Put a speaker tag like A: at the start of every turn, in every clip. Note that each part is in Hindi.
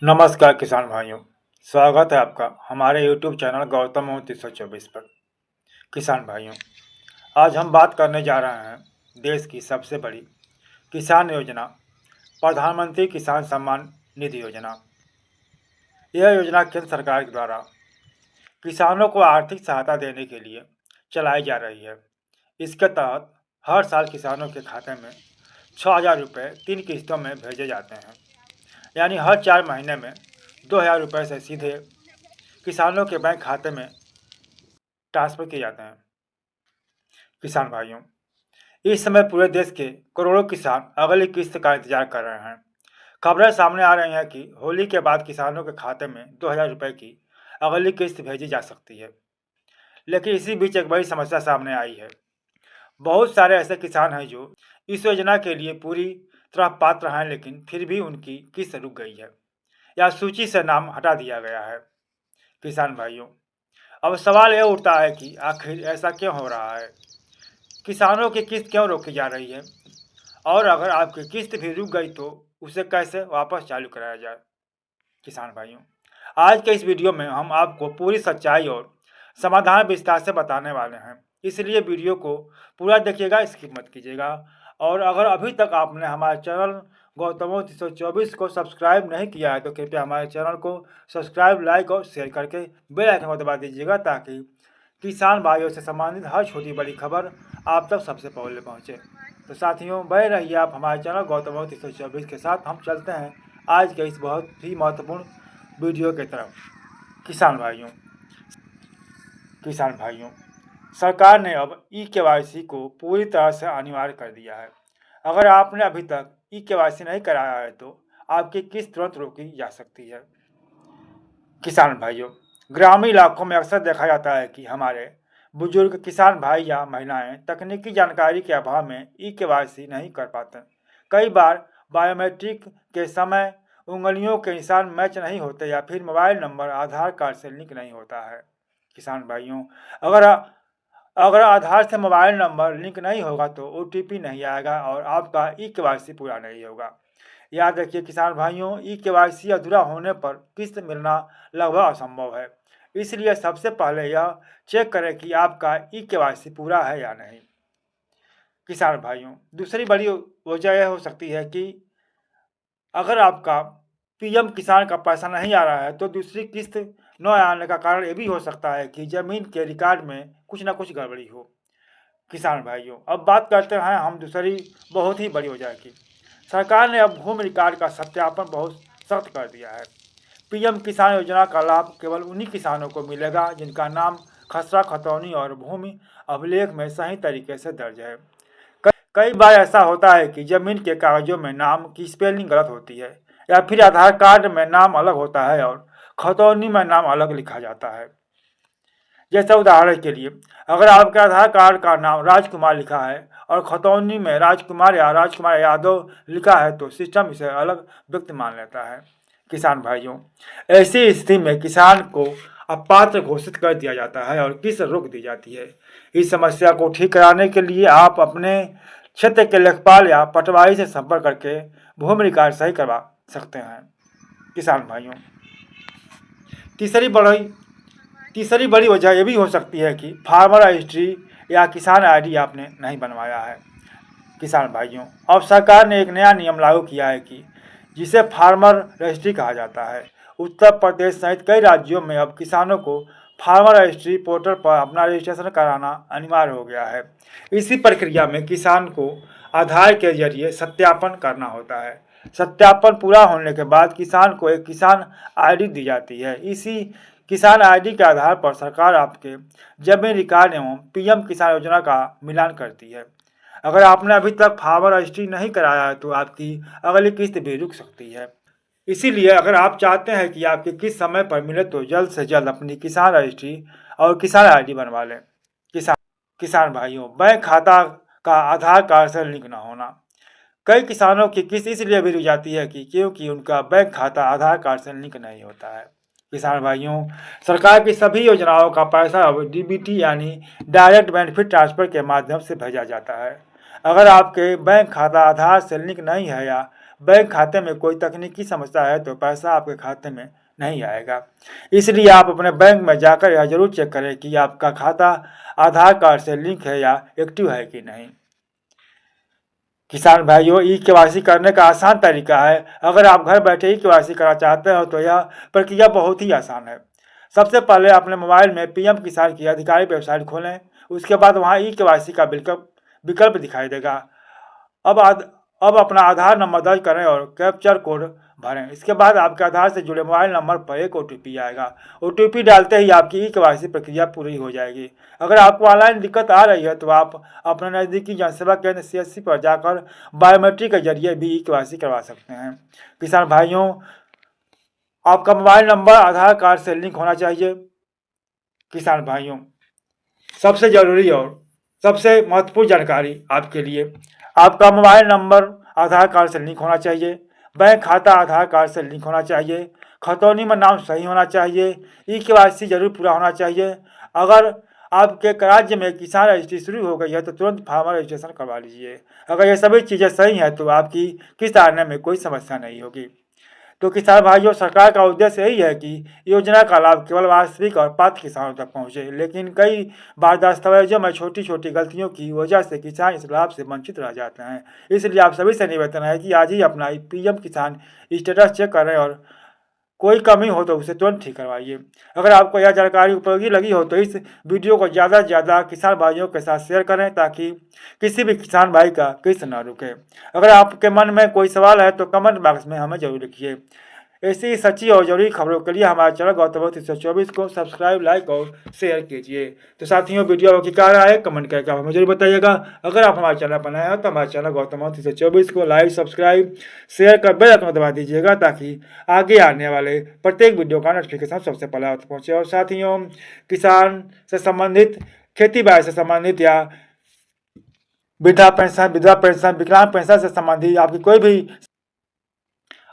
A: नमस्कार किसान भाइयों। स्वागत है आपका हमारे YouTube चैनल गौतम 324 पर। किसान भाइयों, आज हम बात करने जा रहे हैं देश की सबसे बड़ी किसान योजना प्रधानमंत्री किसान सम्मान निधि योजना। यह योजना केंद्र सरकार के द्वारा किसानों को आर्थिक सहायता देने के लिए चलाई जा रही है। इसके तहत हर साल किसानों के खाते में 6,000 रुपये 3 किस्तों में भेजे जाते हैं, यानी हर 4 महीने में 2,000 रुपये से सीधे किसानों के बैंक खाते में ट्रांसफर किए जाते हैं। किसान भाइयों, इस समय पूरे देश के करोड़ों किसान अगली किस्त का इंतजार कर रहे हैं। खबरें सामने आ रही हैं कि होली के बाद किसानों के खाते में 2,000 रुपये की अगली किस्त भेजी जा सकती है। लेकिन इसी बीच एक बड़ी समस्या सामने आई है। बहुत सारे ऐसे किसान हैं जो इस योजना के लिए पूरी तरह पात्र हैं, लेकिन फिर भी उनकी किस्त रुक गई है या सूची से नाम हटा दिया गया है। किसान भाइयों, अब सवाल यह उठता है कि आखिर ऐसा क्यों हो रहा है? किसानों की किस्त क्यों रोकी जा रही है? और अगर आपकी किस्त भी रुक गई तो उसे कैसे वापस चालू कराया जाए? किसान भाइयों, आज के इस वीडियो में हम आपको पूरी सच्चाई और समाधान विस्तार से बताने वाले हैं, इसलिए वीडियो को पूरा देखिएगा, स्किप मत कीजिएगा। और अगर अभी तक आपने हमारे चैनल गौतमो 324 को सब्सक्राइब नहीं किया है तो कृपया हमारे चैनल को सब्सक्राइब, लाइक और शेयर करके बेल आइकन को दबा दीजिएगा, ताकि किसान भाइयों से संबंधित हर छोटी बड़ी खबर आप तक सबसे पहले पहुंचे। तो साथियों, बने रहिए आप हमारे चैनल गौतम 324 के साथ। हम चलते हैं आज के इस बहुत ही महत्वपूर्ण वीडियो की तरफ। किसान भाइयों, सरकार ने अब ई-केवाईसी को पूरी तरह से अनिवार्य कर दिया है। अगर आपने अभी तक ई-केवाईसी नहीं कराया है तो आपकी किस्त तुरंत रोकी जा सकती है। किसान भाइयों, ग्रामीण इलाकों में अक्सर देखा जाता है कि हमारे बुजुर्ग किसान भाई या महिलाएं तकनीकी जानकारी के अभाव में ई-केवाईसी नहीं कर पाते। कई बार बायोमेट्रिक के समय उंगलियों के निशान मैच नहीं होते या फिर मोबाइल नंबर आधार कार्ड से लिंक नहीं होता है। किसान भाइयों, अगर अगर आधार से मोबाइल नंबर लिंक नहीं होगा तो OTP नहीं आएगा और आपका ई-केवाईसी पूरा नहीं होगा। याद रखिए किसान भाइयों, ई-केवाईसी अधूरा होने पर किस्त मिलना लगभग असंभव है। इसलिए सबसे पहले यह चेक करें कि आपका ई-केवाईसी पूरा है या नहीं। किसान भाइयों, दूसरी बड़ी वजह यह हो सकती है कि अगर आपका PM किसान का पैसा नहीं आ रहा है तो दूसरी किस्त न आने का कारण ये भी हो सकता है कि जमीन के रिकॉर्ड में कुछ ना कुछ गड़बड़ी हो। किसान भाइयों, अब बात करते हैं हम दूसरी बहुत ही बड़ी वजह की। सरकार ने अब भूमि रिकॉर्ड का सत्यापन बहुत सख्त कर दिया है। PM किसान योजना का लाभ केवल उन्हीं किसानों को मिलेगा जिनका नाम खसरा, खतौनी और भूमि अभिलेख में सही तरीके से दर्ज है। कई बार ऐसा होता है कि जमीन के कागजों में नाम की स्पेलिंग गलत होती है या फिर आधार कार्ड में नाम अलग होता है और खतौनी में नाम अलग लिखा जाता है। जैसे उदाहरण के लिए, अगर आपके आधार कार्ड का नाम राजकुमार लिखा है और खतौनी में राजकुमार या राजकुमार यादव लिखा है तो सिस्टम इसे अलग व्यक्ति मान लेता है। किसान भाइयों, ऐसी स्थिति में किसान को अपात्र घोषित कर दिया जाता है और किस्त रोक दी जाती है। इस समस्या को ठीक कराने के लिए आप अपने क्षेत्र के लेखपाल या पटवारी से संपर्क करके भूमि रिकॉर्ड सही करवा सकते हैं। किसान भाइयों, तीसरी बड़ी वजह यह भी हो सकती है कि फार्मर रजिस्ट्री या किसान ID आपने नहीं बनवाया है। किसान भाइयों, अब सरकार ने एक नया नियम लागू किया है कि जिसे फार्मर रजिस्ट्री कहा जाता है। उत्तर प्रदेश सहित कई राज्यों में अब किसानों को फार्मर रजिस्ट्री पोर्टल पर अपना रजिस्ट्रेशन कराना अनिवार्य हो गया है। इसी प्रक्रिया में किसान को आधार के जरिए सत्यापन करना होता है। सत्यापन पूरा होने के बाद किसान को एक किसान ID दी जाती है। इसी किसान ID के आधार पर सरकार आपके जमीन रिकॉर्ड एवं PM किसान योजना का मिलान करती है। अगर आपने अभी तक फार्मर रजिस्ट्री नहीं कराया है तो आपकी अगली किस्त भी रुक सकती है। इसीलिए अगर आप चाहते हैं कि आपकी किस्त समय पर मिले तो जल्द से जल्द अपनी किसान रजिस्ट्री और किसान ID बनवा लें। किसान भाइयों, बैंक खाता का आधार कार्ड से लिंक न होना। कई किसानों की किस्त इसलिए भी रुक जाती है कि क्योंकि उनका बैंक खाता आधार कार्ड से लिंक नहीं होता है। किसान भाइयों, सरकार की सभी योजनाओं का पैसा अब DBT यानी डायरेक्ट बेनिफिट ट्रांसफर के माध्यम से भेजा जाता है। अगर आपके बैंक खाता आधार से लिंक नहीं है या बैंक खाते में कोई तकनीकी समस्या है तो पैसा आपके खाते में नहीं आएगा। इसलिए आप अपने बैंक में जाकर यह जरूर चेक करें कि आपका खाता आधार कार्ड से लिंक है या एक्टिव है कि नहीं। किसान भाइयों, ई केवाईसी करने का आसान तरीका है। अगर आप घर बैठे ही केवाईसी करना चाहते हो तो यह प्रक्रिया बहुत ही आसान है। सबसे पहले अपने मोबाइल में पीएम किसान की आधिकारिक वेबसाइट खोलें। उसके बाद वहां ई केवाईसी का विकल्प दिखाई देगा। अब अपना आधार नंबर दर्ज करें और कैप्चर कोड भरें। इसके बाद आपके आधार से जुड़े मोबाइल नंबर पर एक OTP आएगा। OTP डालते ही आपकी ई केवाईसी प्रक्रिया पूरी हो जाएगी। अगर आपको ऑनलाइन दिक्कत आ रही है तो आप अपने नज़दीकी जनसेवा केंद्र CSC पर जाकर बायोमेट्रिक के जरिए भी ई केवाईसी करवा सकते हैं। किसान भाइयों, आपका मोबाइल नंबर आधार कार्ड से लिंक होना चाहिए। किसान भाइयों, सबसे जरूरी और सबसे महत्वपूर्ण जानकारी आपके लिए, आपका मोबाइल नंबर आधार कार्ड से लिंक होना चाहिए। बैंक खाता आधार कार्ड से लिंक होना चाहिए। खतौनी में नाम सही होना चाहिए। ई केवाईसी जरूर पूरा होना चाहिए। अगर आपके राज्य में किसान रजिस्ट्री शुरू हो गई है तो तुरंत फार्मर रजिस्ट्रेशन करवा लीजिए। अगर ये सभी चीज़ें सही हैं तो आपकी किस्त आने में कोई समस्या नहीं होगी। तो किसान भाइयों, सरकार का उद्देश्य यही है कि योजना का लाभ केवल वास्तविक और पात्र किसानों तक पहुंचे, लेकिन कई बार दस्तावेजों में छोटी छोटी गलतियों की वजह से किसान इस लाभ से वंचित रह जाते हैं। इसलिए आप सभी से निवेदन है कि आज ही अपना PM किसान स्टेटस चेक करें और कोई कमी हो तो उसे तुरंत ठीक करवाइए। अगर आपको यह जानकारी उपयोगी लगी हो तो इस वीडियो को ज़्यादा से ज़्यादा किसान भाइयों के साथ शेयर करें ताकि किसी भी किसान भाई का किस्त न रुके। अगर आपके मन में कोई सवाल है तो कमेंट बॉक्स में हमें जरूर लिखिए। ऐसी ही सच्ची और जरूरी खबरों के लिए हमारे चैनल गौतम 324 को सब्सक्राइब, लाइक और शेयर कीजिए। तो साथियों, वीडियो की क्या राय है कमेंट करके आप हमें जरूर बताइएगा। अगर आप हमारे चैनल पर नए हो तो हमारे चैनल गौतम 324 को लाइक, सब्सक्राइब, शेयर कर बेल आइकन दबा दीजिएगा ताकि आगे आने वाले प्रत्येक वीडियो का नोटिफिकेशन सबसे पहले आप तक पहुँचे। और साथियों, किसान से संबंधित, खेती बाड़ी से संबंधित या वृद्धा पेंशन, विधवा पेंशन, विकलांग पेंशन से संबंधित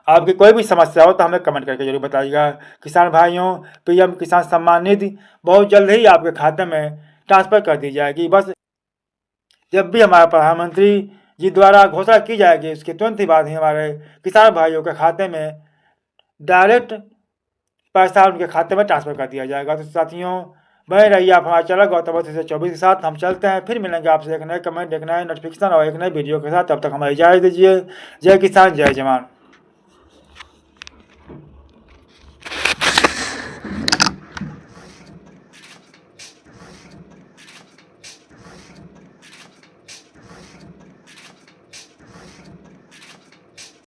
A: आपकी कोई भी समस्या हो तो हमें कमेंट करके जरूर बताइएगा। किसान भाइयों, PM किसान सम्मान निधि बहुत जल्द ही आपके खाते में ट्रांसफर कर दी जाएगी। बस जब भी हमारे प्रधानमंत्री जी द्वारा घोषणा की जाएगी उसके तुरंत ही बाद ही हमारे किसान भाइयों के खाते में डायरेक्ट पैसा उनके खाते में ट्रांसफर कर दिया जाएगा। तो साथियों, बने रहिए आप हमारे चैनल गौतम 324 के साथ। हम चलते हैं, फिर मिलेंगे आपसे एक नए कमेंट, एक नए नोटिफिकेशन और एक नए वीडियो के साथ। तब तक हमारी इजाज़त दीजिए। जय किसान, जय जवान।